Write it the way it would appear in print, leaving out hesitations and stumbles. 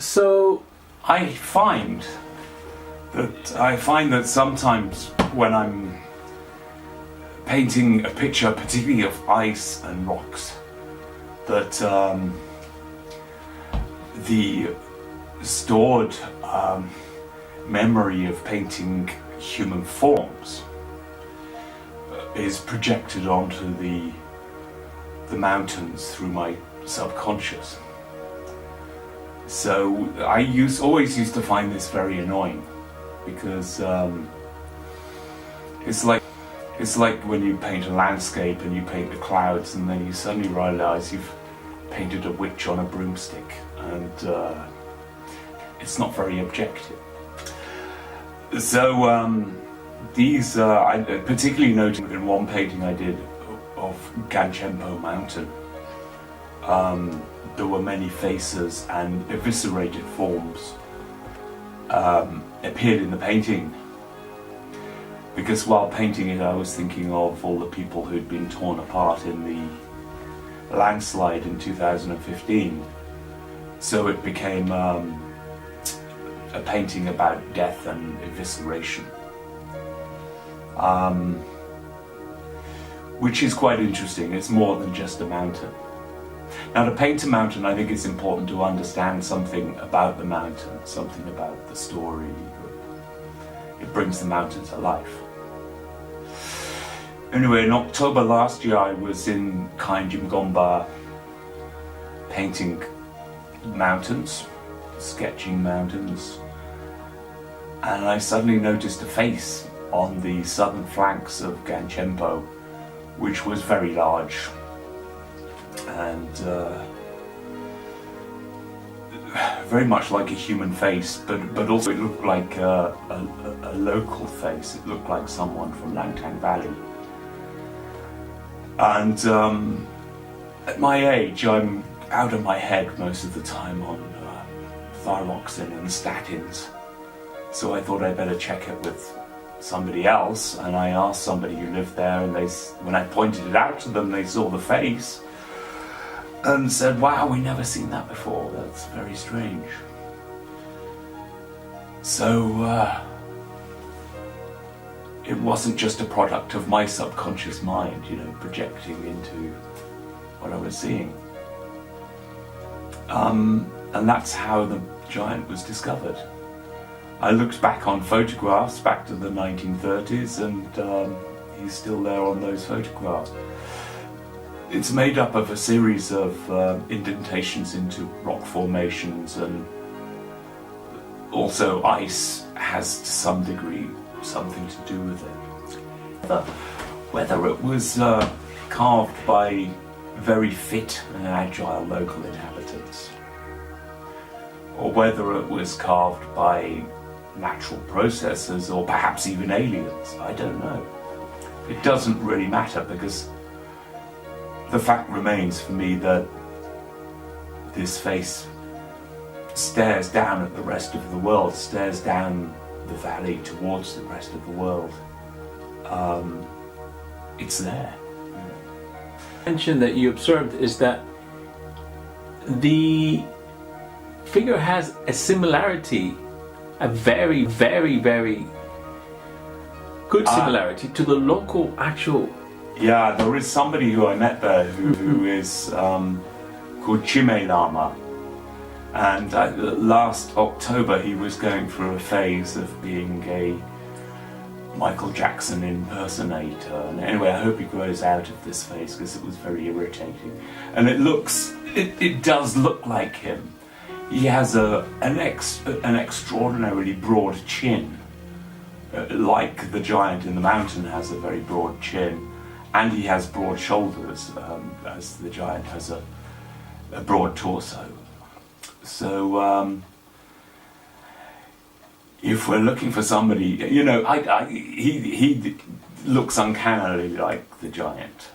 So I find that sometimes when I'm painting a picture, particularly of ice and rocks, that the stored memory of painting human forms is projected onto the mountains through my subconscious. So I always used to find this very annoying, because it's like when you paint a landscape and you paint the clouds, and then you suddenly realise you've painted a witch on a broomstick, and it's not very objective. So these I particularly noted in one painting I did of Ganchempo Mountain. There were many faces and eviscerated forms appeared in the painting, because while painting it I was thinking of all the people who'd been torn apart in the landslide in 2015. So it became a painting about death and evisceration, which is quite interesting. It's more than just a mountain. Now, to paint a mountain, I think it's important to understand something about the mountain, something about the story. It brings the mountain to life. Anyway, in October last year, I was in Kainjimgomba painting mountains, sketching mountains, and I suddenly noticed a face on the southern flanks of Ganchempo, which was very large. And very much like a human face, but also it looked like a local face. It looked like someone from Langtang Valley. And at my age, I'm out of my head most of the time on thyroxine and statins. So I thought I'd better check it with somebody else, and I asked somebody who lived there, and when I pointed it out to them, they saw the face and said, "Wow, we never seen that before. That's very strange." So it wasn't just a product of my subconscious mind, projecting into what I was seeing. And that's how the giant was discovered. I looked back on photographs back to the 1930s, and he's still there on those photographs. It's made up of a series of indentations into rock formations, and also ice has to some degree something to do with it. Whether it was carved by very fit and agile local inhabitants, or whether it was carved by natural processes, or perhaps even aliens, I don't know. It doesn't really matter, because the fact remains for me that this face stares down at the rest of the world, stares down the valley towards the rest of the world. It's there. Mention that you observed is that the figure has a similarity, a very, very, very good similarity to the local actual. Yeah, there is somebody who I met there who is called Chime Lama, and last October he was going through a phase of being a Michael Jackson impersonator, and anyway, I hope he grows out of this phase, because it was very irritating. And it does look like him. He has an extraordinarily broad chin, like the giant in the mountain has a very broad chin, and he has broad shoulders, as the giant has a broad torso. So if we're looking for somebody, he looks uncannily like the giant.